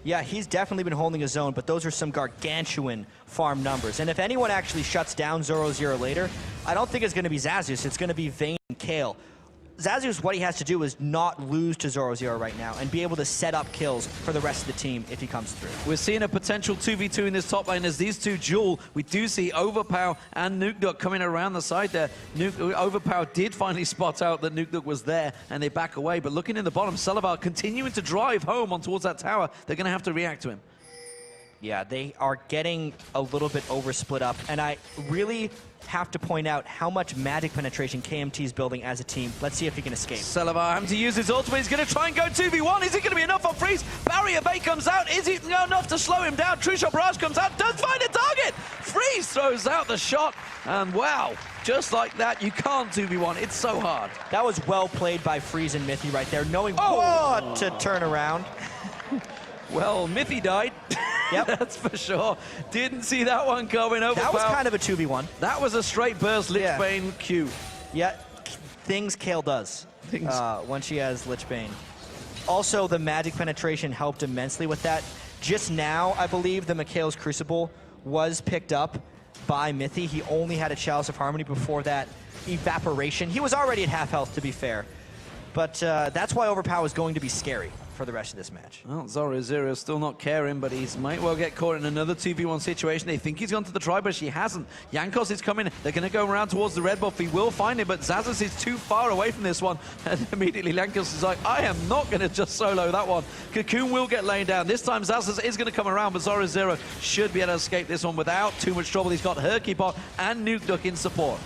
Yeah, he's definitely been holding his own, but those are some gargantuan farm numbers. And if anyone actually shuts down Zoro later, I don't think it's going to be Zazius, it's going to be Vayne and Kale. Zazius, what he has to do is not lose to Zoro right now and be able to set up kills for the rest of the team if he comes through. We're seeing a potential 2v2 in this top lane as these two duel. We do see Overpower and Nukeduck coming around the side there. Overpower did finally spot out that Nukeduck was there and they back away. But looking in the bottom, Selavar continuing to drive home on towards that tower. They're going to have to react to him. Yeah, they are getting a little bit over split up, and I really have to point out how much magic penetration KMT is building as a team. Let's see if he can escape. Selavar having to use his ultimate. He's going to try and go 2v1. Is it going to be enough on Freeze? Barrier Bay comes out. Is it enough to slow him down? True Shot Barrage comes out. Does find a target. Freeze throws out the shot. And wow, just like that, you can't 2v1. It's so hard. That was well played by Freeze and Mithy right there, knowing what to turn around. Well, Mithy died. Yep. That's for sure. Didn't see that one coming. Overpower. That was kind of a 2v1. That was a straight burst Lich Bane Q. Yeah, things Kale does when she has Lich Bane. Also, the magic penetration helped immensely with that. Just now, I believe the Mikhail's Crucible was picked up by Mithy. He only had a Chalice of Harmony before that evaporation. He was already at half health, to be fair. But that's why Overpower is going to be scary for the rest of this match. Well, Zoro still not caring, but he might well get caught in another 2v1 situation. They think he's gone to the try, but she hasn't. Jankos is coming. They're going to go around towards the red buff. He will find him, but Zazas is too far away from this one. And immediately Jankos is like, I am not going to just solo that one. Cocoon will get laid down. This time Zazas is going to come around, but Zoro should be able to escape this one without too much trouble. He's got Hercubot and Nukeduck in support.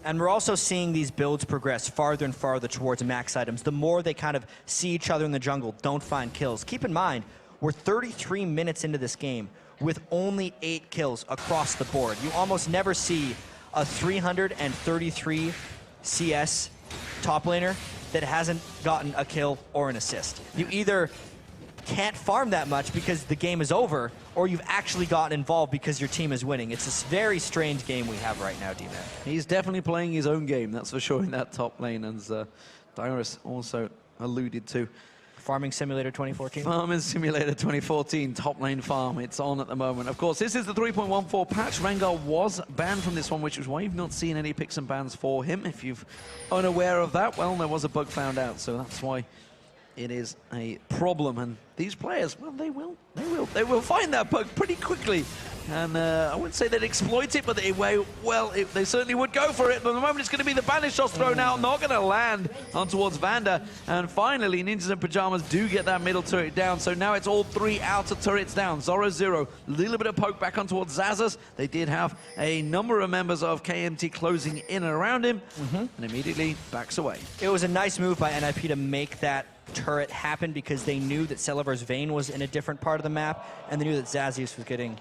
And we're also seeing these builds progress farther and farther towards max items. The more they kind of see each other in the jungle, don't find kills. Keep in mind, we're 33 minutes into this game with only 8 kills across the board. You almost never see a 333 CS top laner that hasn't gotten a kill or an assist. You either can't farm that much because the game is over, or you've actually gotten involved because your team is winning. It's this very strange game we have right now, D-Man. He's definitely playing his own game, that's for sure, in that top lane, as Dyrus also alluded to. Farming Simulator 2014? Farming Simulator 2014, top lane farm. It's on at the moment. Of course, this is the 3.14 patch. Rengar was banned from this one, which is why you've not seen any picks and bans for him. If you're unaware of that, well, there was a bug found out, so that's why it is a problem. And these players, well, they will find that bug pretty quickly. And I wouldn't say they'd exploit it, but they certainly would go for it. But at the moment, it's going to be the banish shots thrown out, not going to land on towards Vanda. And finally, Ninjas and Pyjamas do get that middle turret down. So now it's all 3 outer turrets down. Zoro, a little bit of poke back on towards Zazas. They did have a number of members of KMT closing in and around him, and immediately backs away. It was a nice move by NiP to make that turret happen because they knew that Selavar's Vayne was in a different part of the map, and they knew that Zazius was getting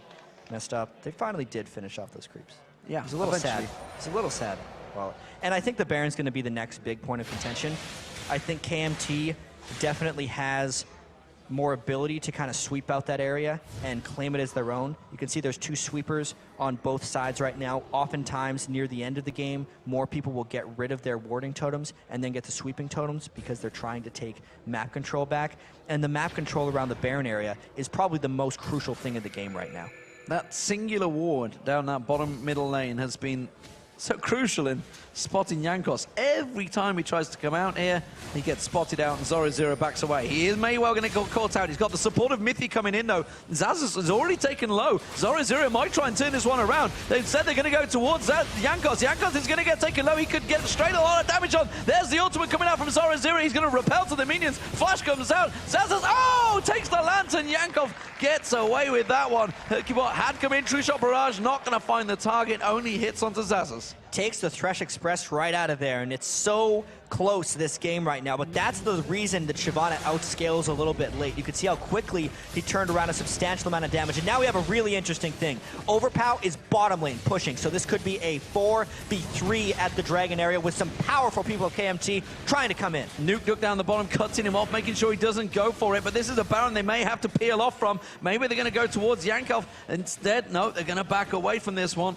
messed up. They finally did finish off those creeps. Yeah, it was a little sad. It's a little sad. Well, and I think the Baron's going to be the next big point of contention. I think KMT definitely has more ability to kind of sweep out that area and claim it as their own. You can see there's 2 sweepers on both sides right now. Oftentimes, near the end of the game, more people will get rid of their warding totems and then get the sweeping totems because they're trying to take map control back. And the map control around the Baron area is probably the most crucial thing in the game right now. That singular ward down that bottom middle lane has been so crucial in spotting Jankos. Every time he tries to come out here, he gets spotted out and Zoro backs away. He is may well going to get caught out. He's got the support of Mithy coming in though. Xaxus has already taken low. Zoro might try and turn this one around. They've said they're going to go towards Jankos. Jankos is going to get taken low. He could get straight a lot of damage on. There's the ultimate coming out from Zoro. He's going to repel to the minions. Flash comes out. Xaxus, oh, takes the lantern. Yankov gets away with that one. Hercubot had come in. True Shot Barrage not going to find the target. Only hits onto Xaxus. Takes the Thresh Express right out of there, and it's so close this game right now, but that's the reason that Shyvana outscales a little bit late. You can see how quickly he turned around a substantial amount of damage, and now we have a really interesting thing. Overpow is bottom lane pushing, so this could be a 4v3 at the Dragon area with some powerful people of KMT trying to come in. Nuke down the bottom, cutting him off, making sure he doesn't go for it, but this is a Baron they may have to peel off from. Maybe they're going to go towards Yankov. Instead, no, they're going to back away from this one.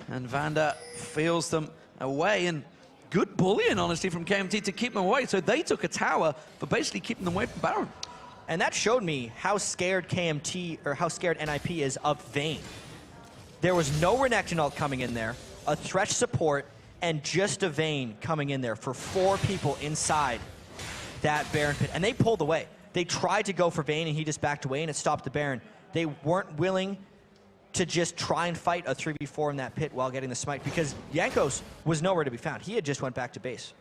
And Vander feels them away, and good bullying, honestly, from KMT to keep them away. So they took a tower for basically keeping them away from Baron. And that showed me how scared KMT, or how scared NiP is of Vayne. There was no Renekton ult coming in there, a Thresh support, and just a Vayne coming in there for 4 people inside that Baron pit. And they pulled away. They tried to go for Vayne, and he just backed away, and it stopped the Baron. They weren't willing to just try and fight a 3v4 in that pit while getting the smite, because Jankos was nowhere to be found. He had just went back to base.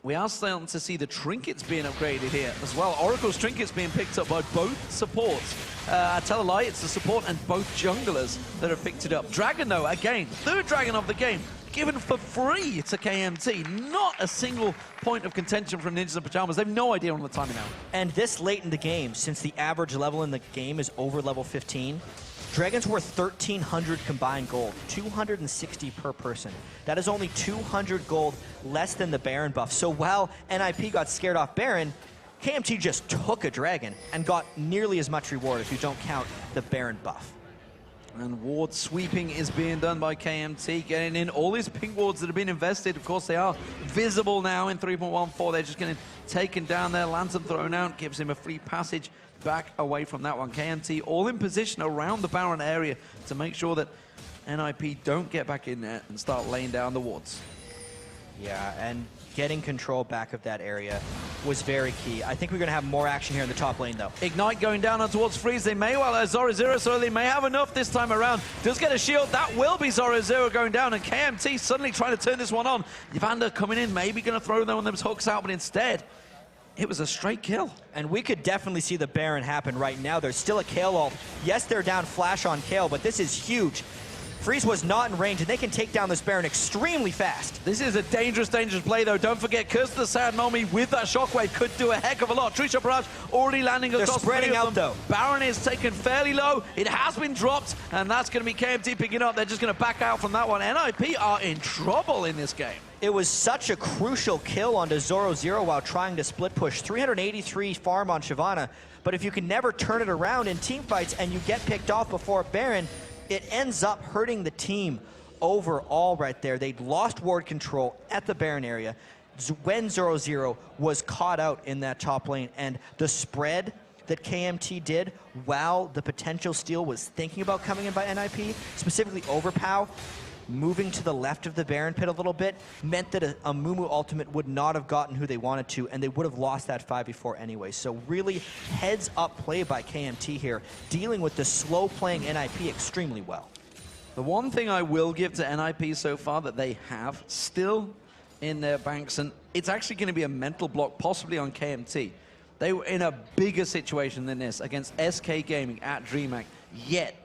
We are starting to see the trinkets being upgraded here as well. Oracle's trinkets being picked up by both supports. I tell a lie, it's the support and both junglers that have picked it up. Dragon, though, again, 3rd Dragon of the game, given for free to KMT. Not a single point of contention from Ninjas and Pyjamas. They have no idea on the timing now. And this late in the game, since the average level in the game is over level 15, Dragon's worth 1,300 combined gold, 260 per person. That is only 200 gold less than the Baron buff. So while NiP got scared off Baron, KMT just took a Dragon and got nearly as much reward if you don't count the Baron buff. And ward sweeping is being done by KMT, getting in all these pink wards that have been invested. Of course, they are visible now in 3.14. They're just getting taken down there. Lantern thrown out, gives him a free passage back away from that one. KMT all in position around the Baron area to make sure that NiP don't get back in there and start laying down the wards. Yeah, and getting control back of that area was very key. I think we're going to have more action here in the top lane, though. Ignite going down on towards Freeze. They may well Zoro, so they may have enough this time around. Does get a shield. That will be Zoro going down, and KMT suddenly trying to turn this one on. Vander coming in, maybe going to throw one of those hooks out, but instead, it was a straight kill. And we could definitely see the Baron happen right now. There's still a Kayle ult. Yes, they're down flash on Kayle, but this is huge. Freeze was not in range, and they can take down this Baron extremely fast. This is a dangerous play, though. Don't forget, Curse of the Sad Mommy with that shockwave could do a heck of a lot. Tree Shot Barrage already landing across. They're spreading out, though. Baron is taken fairly low. It has been dropped, and that's going to be KMT picking up. They're just going to back out from that one. NiP are in trouble in this game. It was such a crucial kill onto Zoro while trying to split push. 383 farm on Shyvana, but if you can never turn it around in team fights and you get picked off before Baron, it ends up hurting the team overall right there. They'd lost ward control at the Baron area when Zoro was caught out in that top lane, and the spread that KMT did while the potential steal was thinking about coming in by NiP, specifically Overpow, moving to the left of the Baron pit a little bit, meant that a Mumu ultimate would not have gotten who they wanted to, and they would have lost that 5v4 anyway. So really heads up play by KMT here, dealing with the slow playing NiP extremely well. The one thing I will give to NiP so far that they have still in their banks, and it's actually going to be a mental block possibly on KMT. They were in a bigger situation than this against SK Gaming at DreamHack, yet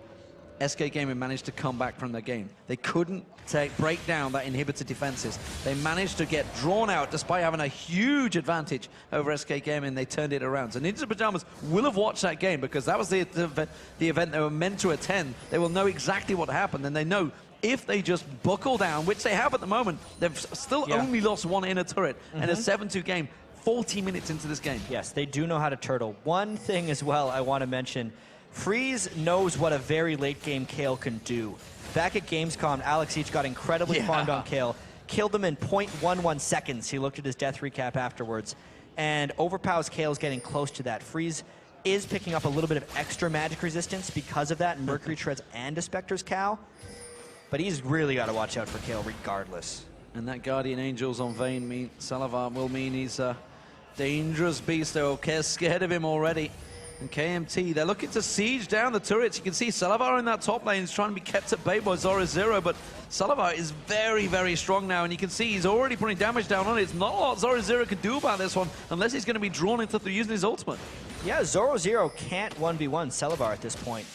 SK Gaming managed to come back from the game. They couldn't break down that inhibitor defenses. They managed to get drawn out despite having a huge advantage over SK Gaming. They turned it around. So Ninjas and Pyjamas will have watched that game because that was the event they were meant to attend. They will know exactly what happened, and they know if they just buckle down, which they have at the moment. They've still only lost one inner turret and a 7-2 game, 40 minutes into this game. Yes, they do know how to turtle. One thing as well I want to mention, Freeze knows what a very late game Kayle can do. Back at Gamescom, Alex Each got incredibly farmed on Kayle, killed him in 0.11 seconds. He looked at his death recap afterwards. And Overpow's Kayle's getting close to that. Freeze is picking up a little bit of extra magic resistance because of that, Mercury Treads and a Spectre's Cow. But he's really got to watch out for Kayle regardless. And that Guardian Angels on Vayne Salavar will mean he's a dangerous beast. They're scared of him already. And KMT, they're looking to siege down the turrets. You can see Salavar in that top lane is trying to be kept at bay by Zoro, but Salavar is very, very strong now, and you can see he's already putting damage down on it. It's not a lot Zoro can do about this one, unless he's going to be drawn into using his ultimate. Yeah, Zoro can't 1v1 Salavar at this point.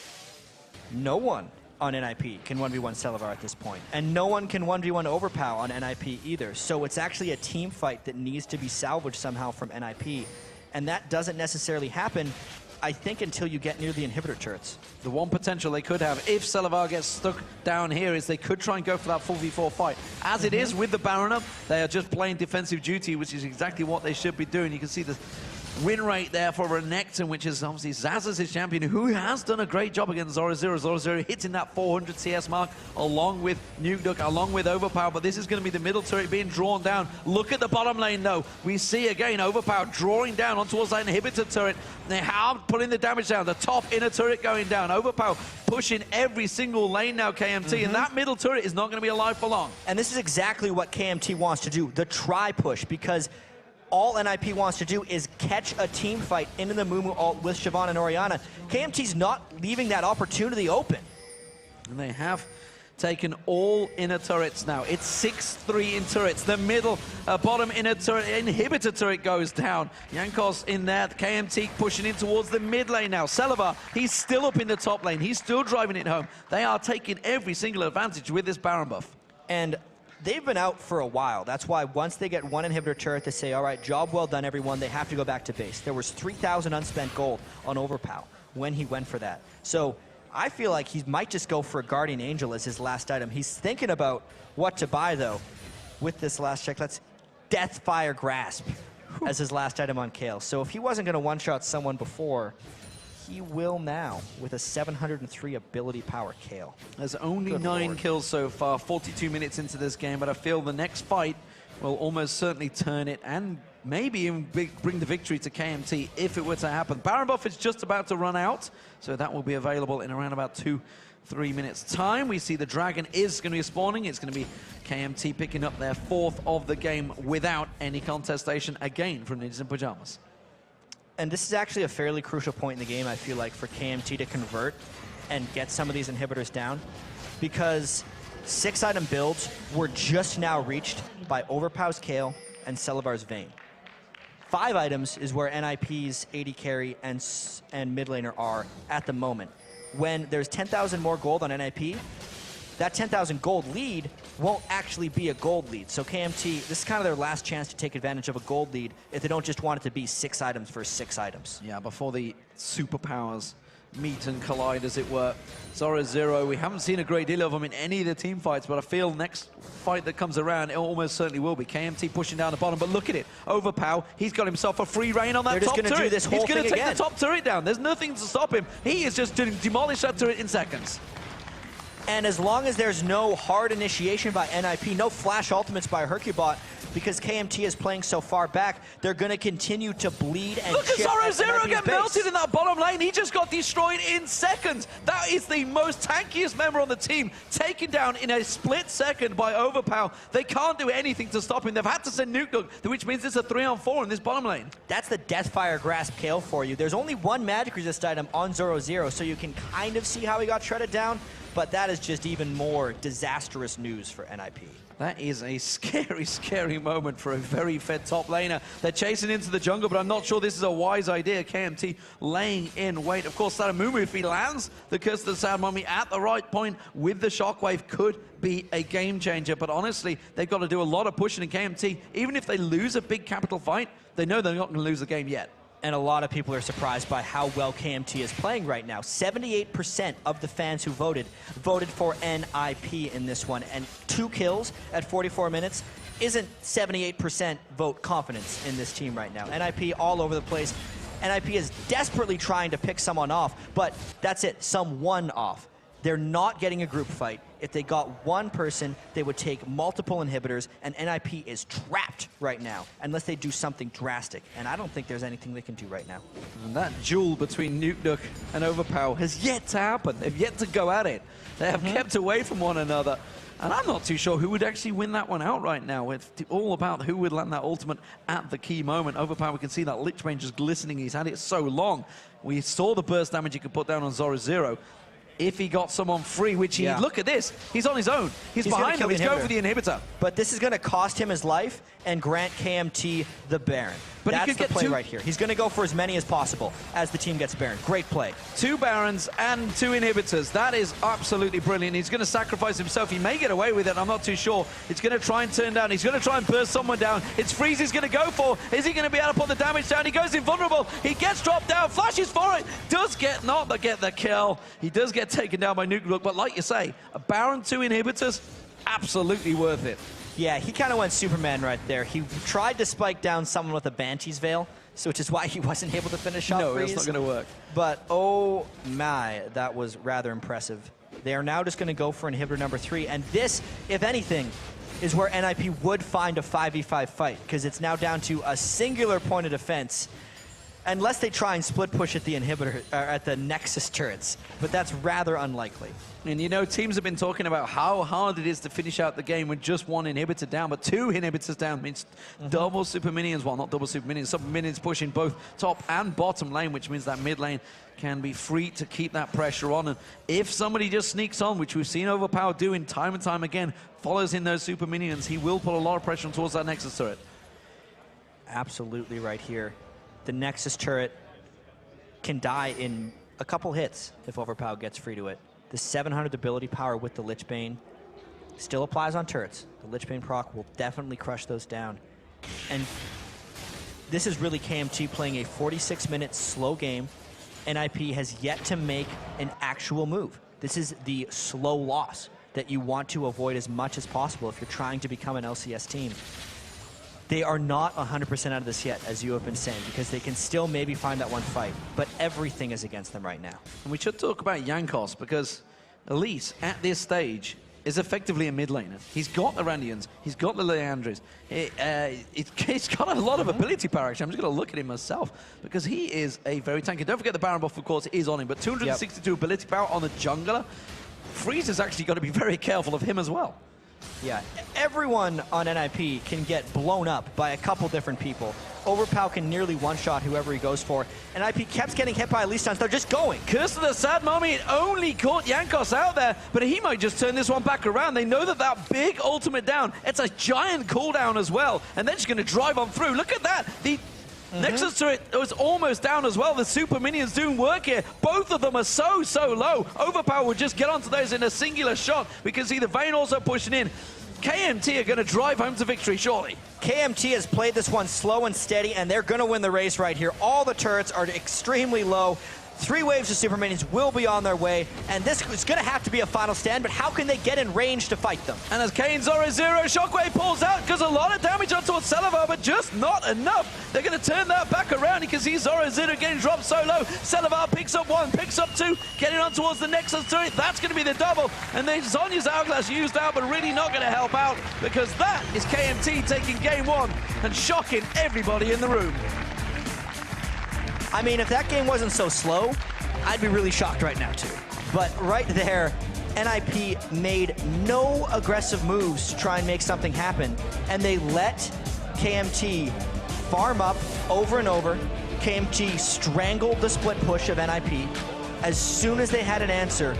No one on NiP can 1v1 Salavar at this point, and no one can 1v1 Overpow on NiP either. So it's actually a team fight that needs to be salvaged somehow from NiP, and that doesn't necessarily happen, I think, until you get near the inhibitor turrets. The one potential they could have, if Salavar gets stuck down here, is they could try and go for that 4v4 fight. As it is with the Baron up, they are just playing defensive duty, which is exactly what they should be doing. You can see the win rate there for Renekton, which is obviously Zaz's champion, who has done a great job against Zoro. Zoro hitting that 400 CS mark, along with Nukeduck, along with Overpower, but this is going to be the middle turret being drawn down. Look at the bottom lane, though. We see, again, Overpower drawing down on towards that inhibitor turret. They are putting the damage down. The top inner turret going down. Overpower pushing every single lane now, KMT, and that middle turret is not going to be alive for long. And this is exactly what KMT wants to do, the try-push, because all NiP wants to do is catch a team fight into the Mumu ult with Siobhan and Orianna. KMT's not leaving that opportunity open. And they have taken all inner turrets now. It's 6-3 in turrets. The middle, bottom inner turret, inhibitor turret goes down. Jankos in there. KMT pushing in towards the mid lane now. Salavar, he's still up in the top lane. He's still driving it home. They are taking every single advantage with this Baron buff. And they've been out for a while. That's why once they get one inhibitor turret, they say, all right, job well done, everyone. They have to go back to base. There was 3,000 unspent gold on Overpow when he went for that. So I feel like he might just go for a Guardian Angel as his last item. He's thinking about what to buy, though, with this last check. That's Deathfire Grasp as his last item on Kayle. So if he wasn't going to one-shot someone before, he will now with a 703 ability power Kayle. There's only 9 kills so far, 42 minutes into this game, but I feel the next fight will almost certainly turn it and maybe even bring the victory to KMT if it were to happen. Baron buff is just about to run out, so that will be available in around about 2-3 minutes time. We see the Dragon is going to be spawning. It's going to be KMT picking up their 4th of the game without any contestation again from Ninjas in Pyjamas. And this is actually a fairly crucial point in the game, I feel like, for KMT to convert and get some of these inhibitors down, because 6-item builds were just now reached by Overpow's Kayle and Celavar's Vayne. 5 items is where NiP's AD carry and mid laner are at the moment. When there's 10,000 more gold on NiP, that 10,000 gold lead won't actually be a gold lead. So KMT, this is kind of their last chance to take advantage of a gold lead if they don't just want it to be 6 items for 6 items. Yeah, before the superpowers meet and collide, as it were. Zoro, we haven't seen a great deal of them in any of the team fights, but I feel next fight that comes around, it almost certainly will be. KMT pushing down the bottom, but look at it. Overpow, he's got himself a free reign on that top turret. They're just going to do this whole thing again. He's going to take the top turret down. There's nothing to stop him. He is just going to demolish that turret in seconds. And as long as there's no hard initiation by NiP, no flash ultimates by Hercubot, because KMT is playing so far back, they're going to continue to bleed and look at Zoro get melted in that bottom lane. He just got destroyed in seconds. That is the most tankiest member on the team, taken down in a split second by Overpow. They can't do anything to stop him. They've had to send Nukeduck, which means it's a 3-on-4 in this bottom lane. That's the Deathfire Grasp Kayle for you. There's only one magic resist item on Zoro, so you can kind of see how he got shredded down, but that is just even more disastrous news for NiP. That is a scary, scary moment for a very fed top laner. They're chasing into the jungle, but I'm not sure this is a wise idea. KMT laying in wait. Of course, Sadamumu, if he lands the Curse of the Sad Mummy at the right point with the Shockwave, could be a game changer. But honestly, they've got to do a lot of pushing in KMT. Even if they lose a big capital fight, they know they're not going to lose the game yet. And a lot of people are surprised by how well KMT is playing right now. 78% of the fans who voted for NiP in this one. And 2 kills at 44 minutes isn't 78% vote confidence in this team right now. NiP all over the place. NiP is desperately trying to pick someone off, but that's it, someone off. They're not getting a group fight. If they got one person, they would take multiple inhibitors, and NiP is trapped right now, unless they do something drastic. And I don't think there's anything they can do right now. And that duel between Nuke and Overpower has yet to happen. They've yet to go at it. They have kept away from one another. And I'm not too sure who would actually win that one out right now. It's all about who would land that ultimate at the key moment. Overpower, we can see that Lich Bane just glistening. He's had it so long. We saw the burst damage he could put down on Zoro. If he got someone free, which he, look at this, he's on his own. He's behind him, he's going for the inhibitor. But this is going to cost him his life and grant KMT the Baron. But that's the play right here. He's going to go for as many as possible as the team gets Baron. Great play. 2 Barons and 2 inhibitors. That is absolutely brilliant. He's going to sacrifice himself. He may get away with it. I'm not too sure. He's going to try and turn down. He's going to try and burst someone down. It's Freeze he's going to go for. Is he going to be able to put the damage down? He goes invulnerable. He gets dropped down. Flashes for it. Does get not get the kill. He does get taken down by Nuke. But like you say, a Baron, 2 inhibitors, absolutely worth it. Yeah, he kind of went Superman right there. He tried to spike down someone with a Banshee's Veil, so which is why he wasn't able to finish off Freeze. No, that's not going to work. But oh my, that was rather impressive. They are now just going to go for inhibitor number 3, and this, if anything, is where NiP would find a 5v5 fight, because it's now down to a singular point of defense, unless they try and split push at the inhibitor, at the Nexus turrets, but that's rather unlikely. And you know, teams have been talking about how hard it is to finish out the game with just 1 inhibitor down, but 2 inhibitors down means double super minions, well, not double super minions pushing both top and bottom lane, which means that mid lane can be free to keep that pressure on. And if somebody just sneaks on, which we've seen Overpower doing time and time again, follows in those super minions, he will put a lot of pressure towards that Nexus turret. Absolutely right here. The Nexus turret can die in a couple hits if Overpower gets free to it. The 700 ability power with the Lich Bane still applies on turrets. The Lich Bane proc will definitely crush those down. And this is really KMT playing a 46-minute slow game. NiP has yet to make an actual move. This is the slow loss that you want to avoid as much as possible if you're trying to become an LCS team. They are not 100% out of this yet, as you have been saying, because they can still maybe find that one fight, but everything is against them right now. And we should talk about Jankos, because Elise, at this stage, is effectively a mid laner. He's got the Randians, he's got the Leandres. He's got a lot of ability power, actually. I'm just going to look at him myself, because he is a very tanky. Don't forget the Baron buff, of course, is on him, but 262 ability power on the jungler. Freeze has actually got to be very careful of him as well. Yeah, everyone on NiP can get blown up by a couple different people. Overpower can nearly one-shot whoever he goes for. And NiP kept getting hit by Elise stuns. They're just going. Curse of the sad moment. It only caught Jankos out there, but he might just turn this one back around. They know that that big ultimate down, it's a giant cooldown as well, and they're just going to drive on through. Look at that. The Nexus turret was almost down as well. The super minions doing work here. Both of them are so low. Overpower would just get onto those in a singular shot. We can see the Vayne also pushing in. KMT are going to drive home to victory, surely. KMT has played this one slow and steady, and they're going to win the race right here. All the turrets are extremely low. 3 waves of super minions will be on their way, and this is going to have to be a final stand, but how can they get in range to fight them? And as Kane Zoro Shockwave pulls out, because a lot of damage on towards Selavar, but just not enough. They're going to turn that back around. You can see Zoro getting dropped so low. Selavar picks up 1, picks up 2, getting on towards the Nexus turret. That's going to be the double. And then Zonya's Hourglass used out, but really not going to help out, because that is KMT taking game 1 and shocking everybody in the room. I mean, if that game wasn't so slow, I'd be really shocked right now, too. But right there, NiP made no aggressive moves to try and make something happen, and they let KMT farm up over and over. KMT strangled the split push of NiP. As soon as they had an answer